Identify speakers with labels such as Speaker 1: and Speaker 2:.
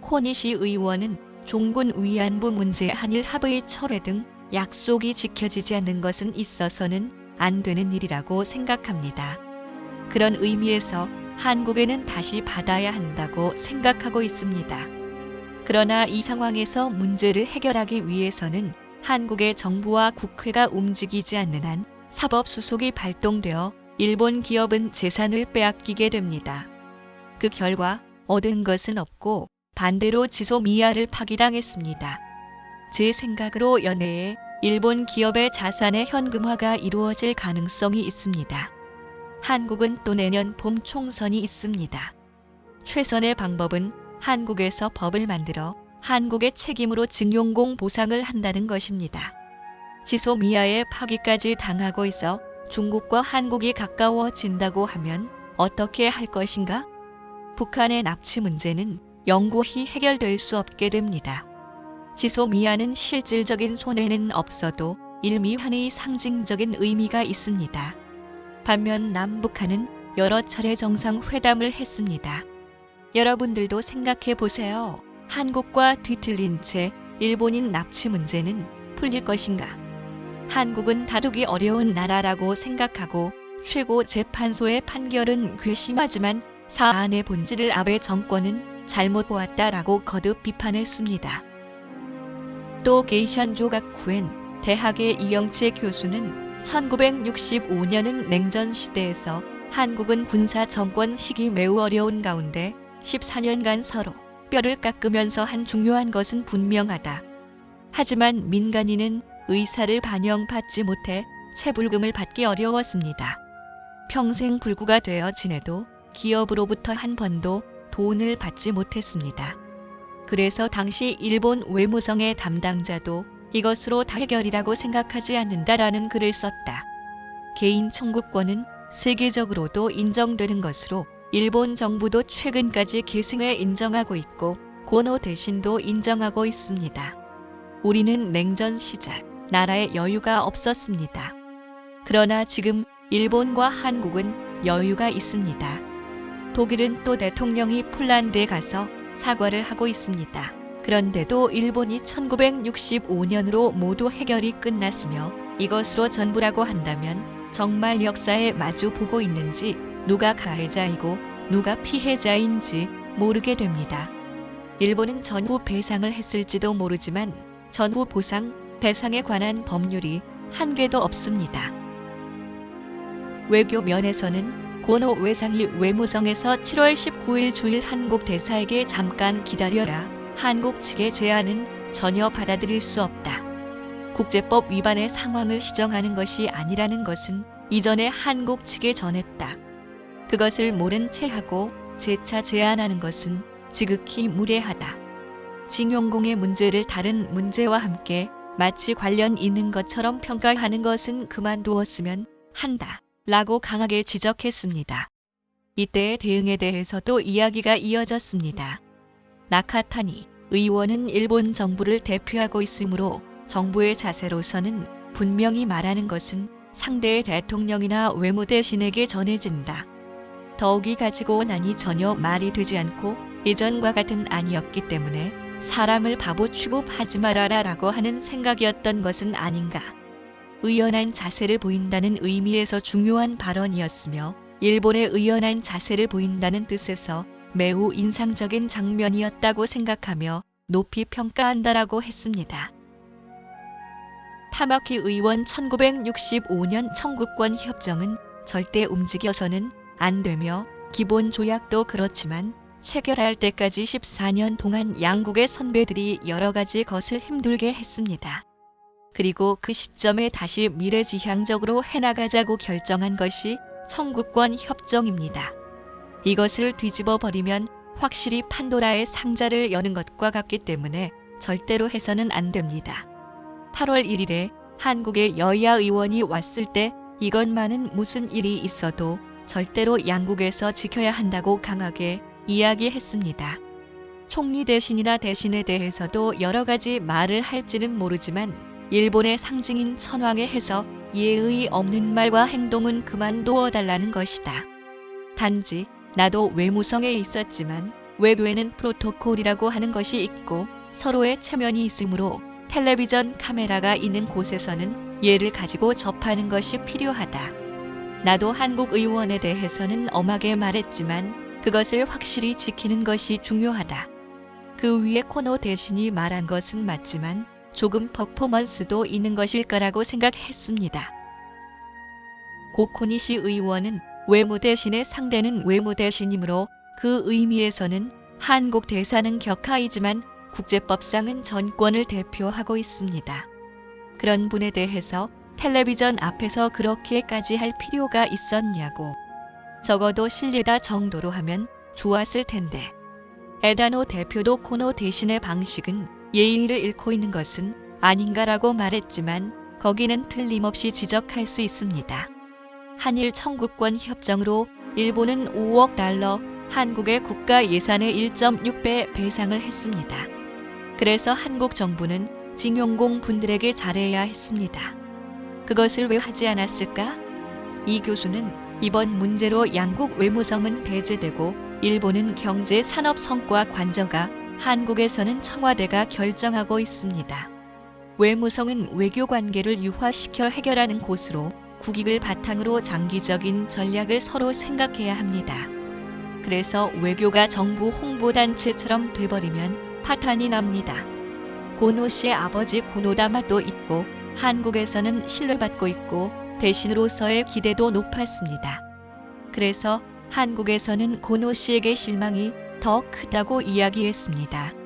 Speaker 1: 코니시 의원은 종군 위안부 문제 한일 합의 철회 등 약속이 지켜지지 않는 것은 있어서는 안 되는 일이라고 생각합니다. 그런 의미에서 한국에는 다시 받아야 한다고 생각하고 있습니다. 그러나 이 상황에서 문제를 해결하기 위해서는 한국의 정부와 국회가 움직이지 않는 한 사법수속이 발동되어 일본 기업은 재산을 빼앗기게 됩니다. 그 결과 얻은 것은 없고 반대로 지소미아를 파기당했습니다. 제 생각으로 연내에 일본 기업의 자산의 현금화가 이루어질 가능성이 있습니다. 한국은 또 내년 봄 총선이 있습니다. 최선의 방법은 한국에서 법을 만들어 한국의 책임으로 징용공 보상을 한다는 것입니다. 지소미아의 파기까지 당하고 있어 중국과 한국이 가까워진다고 하면 어떻게 할 것인가? 북한의 납치 문제는 영구히 해결될 수 없게 됩니다. 지소미아는 실질적인 손해는 없어도 일미환의 상징적인 의미가 있습니다. 반면 남북한은 여러 차례 정상회담을 했습니다. 여러분들도 생각해 보세요. 한국과 뒤틀린 채 일본인 납치 문제는 풀릴 것인가? 한국은 다루기 어려운 나라라고 생각하고 최고재판소의 판결은 괘씸하지만 사안의 본질을 아베 정권은 잘못 보았다라고 거듭 비판했습니다. 또 게이션 조가쿠엔 대학의 이영채 교수는 1965년은 냉전 시대에서 한국은 군사 정권 시기 매우 어려운 가운데 14년간 서로 뼈를 깎으면서 한 중요한 것은 분명하다. 하지만 민간인은 의사를 반영받지 못해 체불금을 받기 어려웠습니다. 평생 불구가 되어 지내도 기업으로부터 한 번도 돈을 받지 못했습니다. 그래서 당시 일본 외무성의 담당자도 이것으로 다 해결이라고 생각하지 않는다라는 글을 썼다. 개인 청구권은 세계적으로도 인정되는 것으로 일본 정부도 최근까지 계승해 인정하고 있고 고노 대신도 인정하고 있습니다. 우리는 냉전 시작 나라에 여유가 없었습니다. 그러나 지금 일본과 한국은 여유가 있습니다. 독일은 또 대통령이 폴란드에 가서 사과를 하고 있습니다. 그런데도 일본이 1965년으로 모두 해결이 끝났으며 이것으로 전부라고 한다면 정말 역사에 마주 보고 있는지 누가 가해자이고 누가 피해자인지 모르게 됩니다. 일본은 전후 배상을 했을지도 모르지만 전후 보상, 배상에 관한 법률이 한 개도 없습니다. 외교 면에서는 고노 외상이 외무성에서 7월 19일 주일 한국 대사에게 잠깐 기다려라. 한국 측의 제안은 전혀 받아들일 수 없다. 국제법 위반의 상황을 시정하는 것이 아니라는 것은 이전에 한국 측에 전했다. 그것을 모른 채 하고 재차 제안하는 것은 지극히 무례하다. 징용공의 문제를 다른 문제와 함께 마치 관련 있는 것처럼 평가하는 것은 그만두었으면 한다. 라고 강하게 지적했습니다. 이때의 대응에 대해서도 이야기가 이어졌습니다. 나카타니 의원은 일본 정부를 대표하고 있으므로 정부의 자세로서는 분명히 말하는 것은 상대의 대통령이나 외무대신에게 전해진다. 더욱이 가지고 나니 전혀 말이 되지 않고 예전과 같은 아니었기 때문에 사람을 바보 취급하지 말아라라고 하는 생각이었던 것은 아닌가. 의연한 자세를 보인다는 의미에서 중요한 발언이었으며 일본의 의연한 자세를 보인다는 뜻에서 매우 인상적인 장면이었다고 생각하며 높이 평가한다라고 했습니다. 타마키 의원 1965년 청구권 협정은 절대 움직여서는 안 되며 기본 조약도 그렇지만 체결할 때까지 14년 동안 양국의 선배들이 여러 가지 것을 힘들게 했습니다. 그리고 그 시점에 다시 미래지향적으로 해나가자고 결정한 것이 청구권 협정입니다. 이것을 뒤집어 버리면 확실히 판도라의 상자를 여는 것과 같기 때문에 절대로 해서는 안 됩니다. 8월 1일에 한국의 여야 의원이 왔을 때 이것만은 무슨 일이 있어도 절대로 양국에서 지켜야 한다고 강하게 이야기했습니다. 총리 대신이나 대신에 대해서도 여러 가지 말을 할지는 모르지만 일본의 상징인 천황에 해서 예의 없는 말과 행동은 그만두어 달라는 것이다. 단지 나도 외무성에 있었지만 외교에는 프로토콜이라고 하는 것이 있고 서로의 체면이 있으므로 텔레비전 카메라가 있는 곳에서는 예를 가지고 접하는 것이 필요하다. 나도 한국 의원에 대해서는 엄하게 말했지만 그것을 확실히 지키는 것이 중요하다. 그 위에 코노 대신이 말한 것은 맞지만 조금 퍼포먼스도 있는 것일 거라고 생각했습니다. 고코니시 의원은 외무 대신의 상대는 외무 대신이므로 그 의미에서는 한국 대사는 격하이지만 국제법상은 전권을 대표하고 있습니다. 그런 분에 대해서 텔레비전 앞에서 그렇게까지 할 필요가 있었냐고. 적어도 실례다 정도로 하면 좋았을 텐데. 에다노 대표도 코노 대신의 방식은 예의를 잃고 있는 것은 아닌가라고 말했지만 거기는 틀림없이 지적할 수 있습니다. 한일 청구권 협정으로 일본은 5억 달러, 한국의 국가 예산의 1.6배 배상을 했습니다. 그래서 한국 정부는 징용공 분들에게 잘해야 했습니다. 그것을 왜 하지 않았을까? 이 교수는 이번 문제로 양국 외무성은 배제되고 일본은 경제 산업 성과 관저가, 한국에서는 청와대가 결정하고 있습니다. 외무성은 외교 관계를 유화시켜 해결하는 곳으로 국익을 바탕으로 장기적인 전략을 서로 생각해야 합니다. 그래서 외교가 정부 홍보단체처럼 돼버리면 파탄이 납니다. 고노 씨의 아버지 고노다마도 있고 한국에서는 신뢰받고 있고 대신으로서의 기대도 높았습니다. 그래서 한국에서는 고노 씨에게 실망이 더 크다고 이야기했습니다.